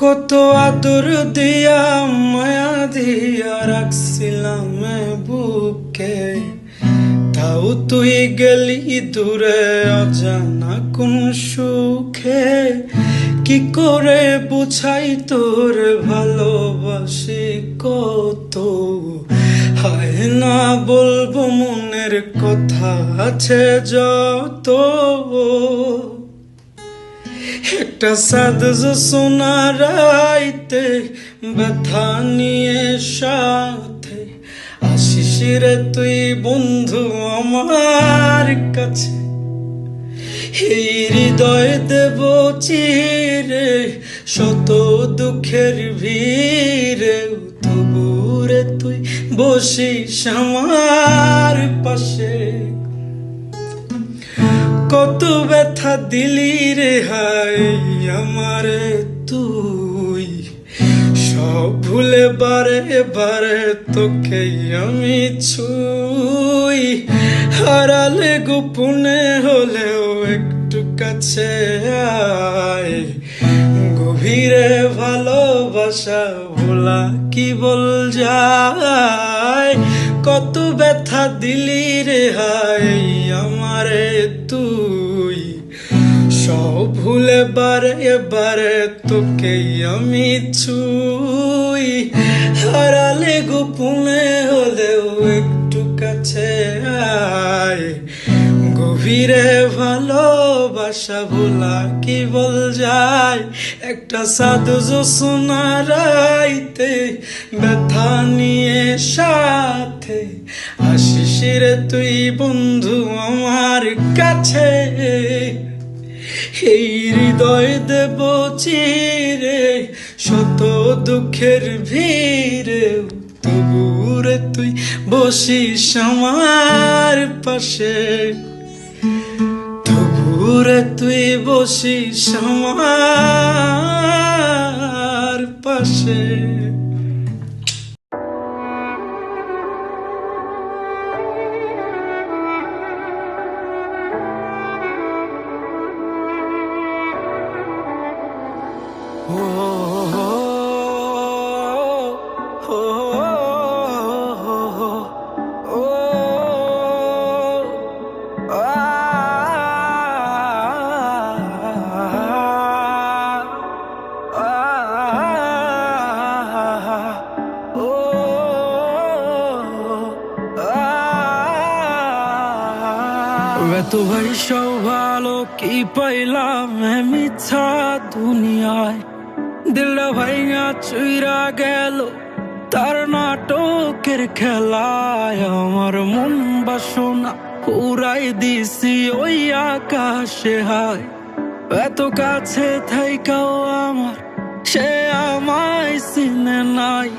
কত আদর দিয়া মায়া দিয়া রাখছিলাম বুকে, তাও তুই গেলি দূরে অজানা কোন সুখে। কি করে বুঝাই তোর ভালোবাসি কত, হায় না বলবো মনের কথা আছে যত। একটা সাদ সোনা রাইতে ব্যথা নিয়ে সাথে আসিস রে তুই বন্ধু আমার কাছে। এই হৃদয় দেব চিরে শত দুঃখের ভিড়ে, তবু রে তুই বসিস আমার পাশে। কত ব্যথা দিলি রে হায় আমারে তুই, সব ভুলে বারে বারে তোকে আমি ছুই। হারালে গোপনে হলেও একটু কাছে আয়, গভীরে ভালোবাসা ভোলা কি বল যায়। কত ব্যথা দিলি রে হায় আমারে তুই, সব ভুলে বারে বারে তোকে আমি ছুই। হারালে গোপনে হলেও একটু কাছে আয়, গভীরে ভালোবাসা ভোলা কি বল যায়। একটা সাধু সোনা রাইতে ব্যথা নিয়ে সাথে আসিস রে তুই বন্ধু আমার কাছে। এই হৃদয় দেব চিরে শত দুঃখের ভিড়ে, তবু রে তুই বসিস আমার পাশে। তবু রে তুই বসিস আমার পাশে। এত ভাইসা ভালো কি পাইলাম মিথ্যা দুনিয়ায়, দিলটা ভাইয়া চুইরা গেল তার নাটকের খেলায়। আমার মন বাসনা উড়াই দিছি ওই আকাশে হায়, এত কাছে থাইকাও আমার সে আমায় চিনে নাই।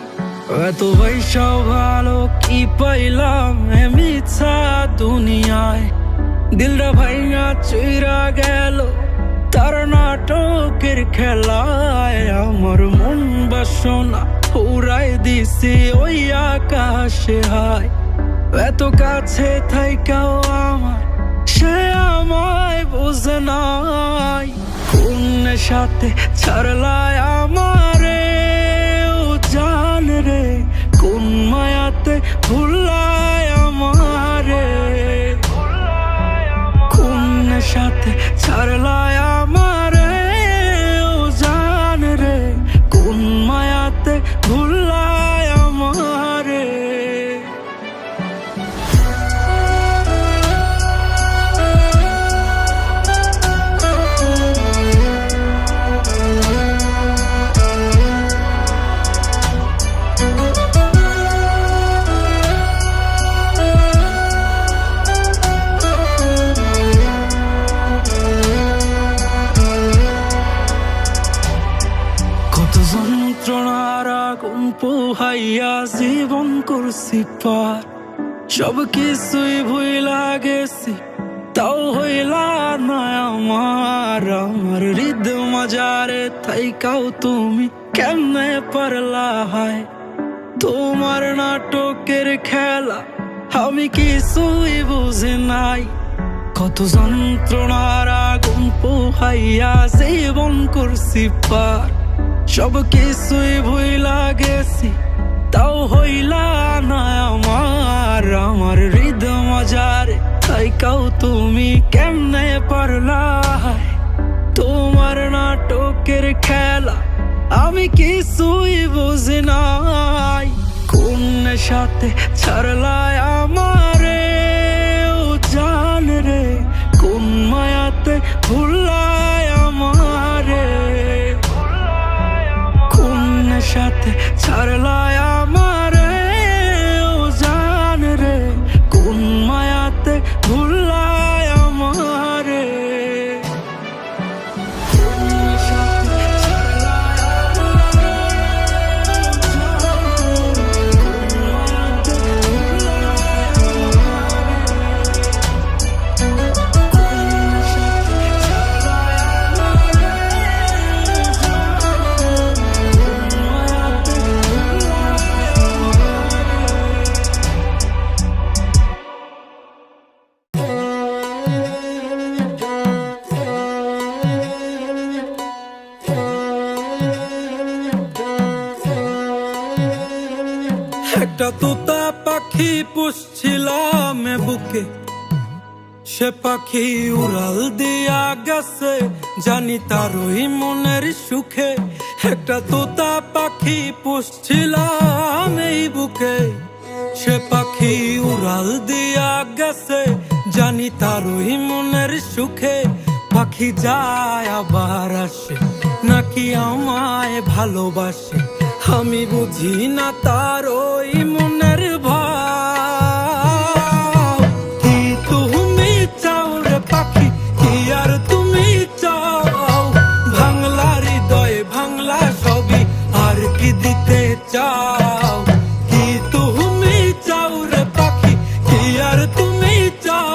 এত ভাইসা ভালো কি পাইলাম মিথ্যা দুনিয়ায়, দিলটা ভাইয়া চুইরা গেল তার নাটকের খেলায়। আমার মন বাসনা উড়াই দিছি ওই আকাশে হায়, এত কাছে থাইকাও আমার সে আমায় বোঝে নাই। কোন সাথে ছাড়লায় আমারে ও জান রে, কোন মায়াতে ভুলায় আমারে। কোন সাথে ছাড়লায় আমারে ও জান রে, কোন মায়াতে ভুলায় আমারে। যন্ত্রণার আগুন পোহাইয়া জীবন করছি পার, সব কিছুই ভুইলা গেছি তাও হইলা না আমার। আমার হৃদয় মাজারে থাইকাও তুমি কেমনে পারলা হায়, তোমার নাটকের খেলা আমি কিছুই বুঝি নাই। কত যন্ত্রণার আগুন পোহাইয়া জীবন করছি পার, সব কিছুই ভুইলা গেছি, তাও হইলা না আমার। আমার হৃদয় মজারে থাইকাও তুমি কেমনে পারলা? তোমার নাটকের খেলা আমি কিছুই বুঝি নাই। কোন সাথে ছাড়লাই আমারে ও জান রে, কোন মায়াতে ভুললাই আমারে? কোন সাথে ছাড়লাই আমারে ও জান রে, কোন মায়াতে ভুললাই আমারে? একটা তোতা পাখি পুষছিলাম বুকে, সে পাখি উড়াল দিয়া গেছে জানি তারই মনের সুখে। একটা তোতা পাখি পুষছিলাম এই বুকে, সে পাখি উড়াল দিয়া গেছে জানি তারই মনের সুখে। পাখি যায় আবার আসে নাকি আমায় ভালোবাসে, আমি বুঝি না তার ওই মনের ভাব। কি তুমি চাও রে পাখি, কি আর তুমি চাও? ভাঙলা হৃদয় ভাঙলা সবই, আর কি দিতে চাও? কি তুমি চাও রে পাখি, কি আর তুমি চাও?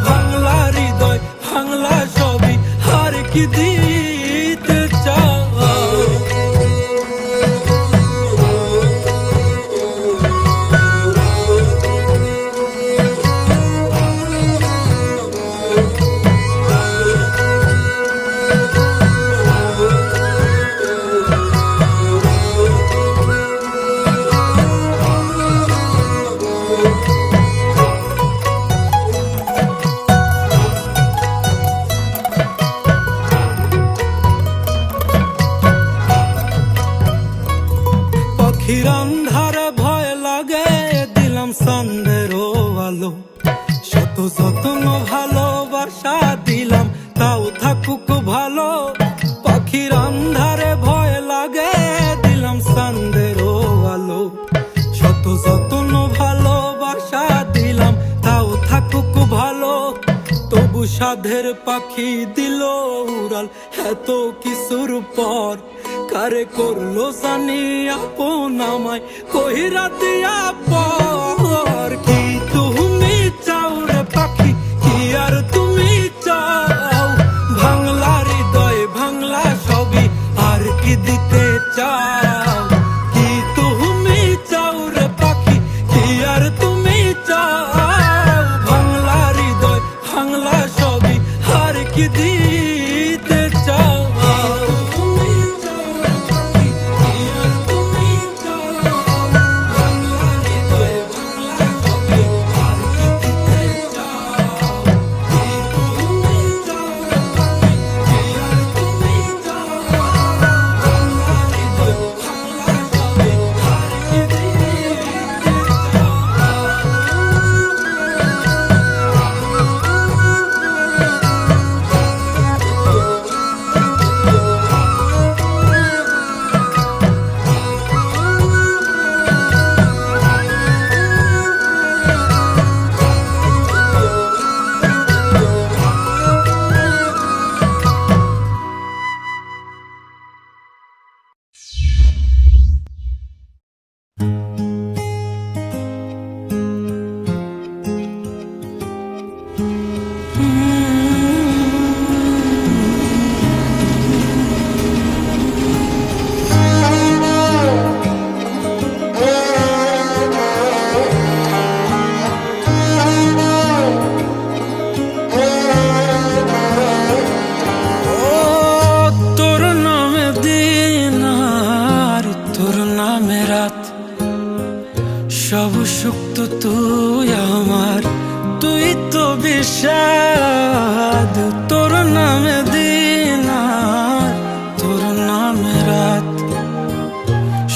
ভাঙলা হৃদয় ভাঙলা সবই, আর কি দিতে চাও? পাখির আন্ধারে ভয় লাগে দিলাম সন্দেরও আলো, শত যত্ন ভালোবাসা দিলাম তাও থাকুক ভালো। পাখির আন্ধারে ভয় লাগে দিলাম সন্দেরও আলো, শত যত্ন ভালোবাসা দিলাম তাও থাকুক ভালো। তবু সাধের পাখি দিল উড়াল এত কিছুর পর, কারে করলো জানি আপন আমায় কহিরা দিয়া পর। কি তুমি চাও রে পাখি, কি আর তুমি চাও? ভাঙলা হৃদয় ভাঙলা সবই, আর কি দিতে চাও? কি তুমি চাও রে পাখি, কি আর তুমি চাও? ভাঙলা হৃদয় ভাঙলা সবই, আর কি দিতে চাও? সব সুখ তো তুই আমার, তুই তো বিষাদ। তোর নামে দিন আর তোর নামে রাত,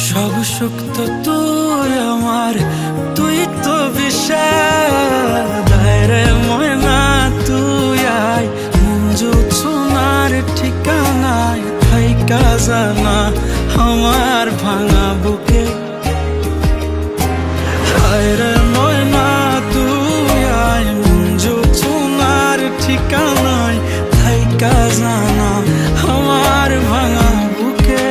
সব সুখ তো তুই আমার, তুই তো বিষাদ। রে ময়না তুই আয়, মঞ্জু সোনার ঠিকানায় থাইকা জানা আমার ভাঙা বুকে। রে ময়না তুই আয়, মঞ্জু সোনার ঠিকানায় থাইকা জানা আমার ভাঙা বুকে।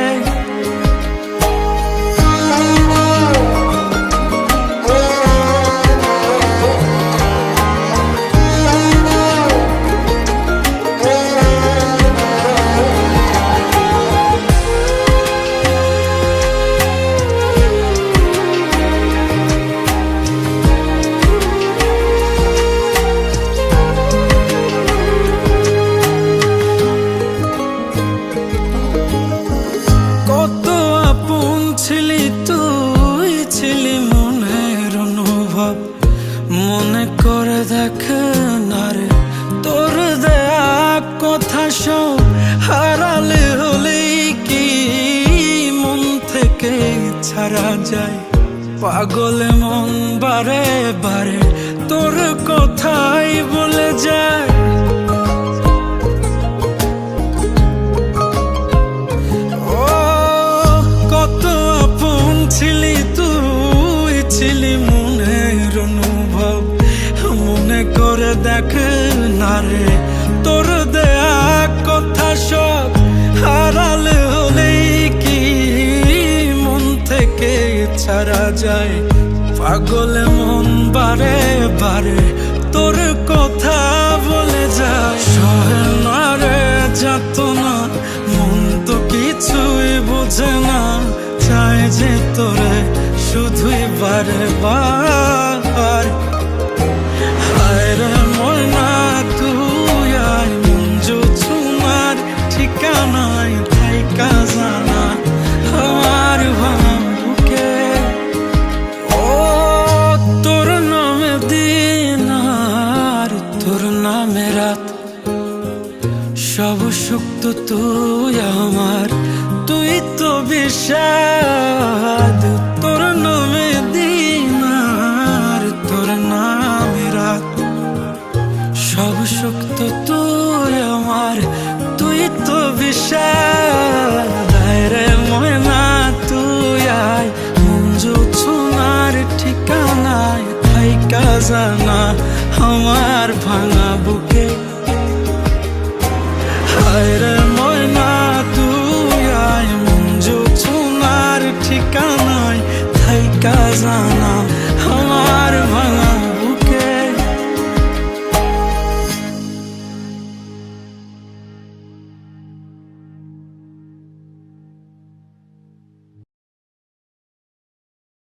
মনে করে দেখ না রে, তোর দেয়া কথা সব হারালে হলেই কি মন থেকে ছাড়া যায়? পাগলে মন বারে বারে তোর কথাই বলে যায়। ও কত আপন ছিলি তুই, ছিলি মনের অনুভব। মনে করে দেখ না রে, তোর দেয়া কথা সব হারালে হলেই কি মন থেকে ছাড়া যায়? পাগলে মন বারে বারে তোর কথা বলে যায়। সহে না রে যাতনা, মন তো কিছুই বোঝে না, চায় যে তোরে শুধুই বারে বার। রে ময়না তুই আয়, মঞ্জু সোনার ঠিকানায় থাইকা জানা আমার ভাঙা বুকে। ও তোর নামে দিন আর তোর নামে রাত, সব সুখ তো তুই আমার, তুই তো বিষাদ। তোর নামে দিন আর তোর নামে রাত, সব সুখ তো তুই আমার, তুই তো বিষাদ। রে ময়না তুই আয়, মঞ্জু সোনার ঠিকানায় থাইকা জানা আমার ভাঙা বুকে। রে ময়না তুই আয়, মঞ্জু সোনার ঠিকানায় থাইকা জানা আমার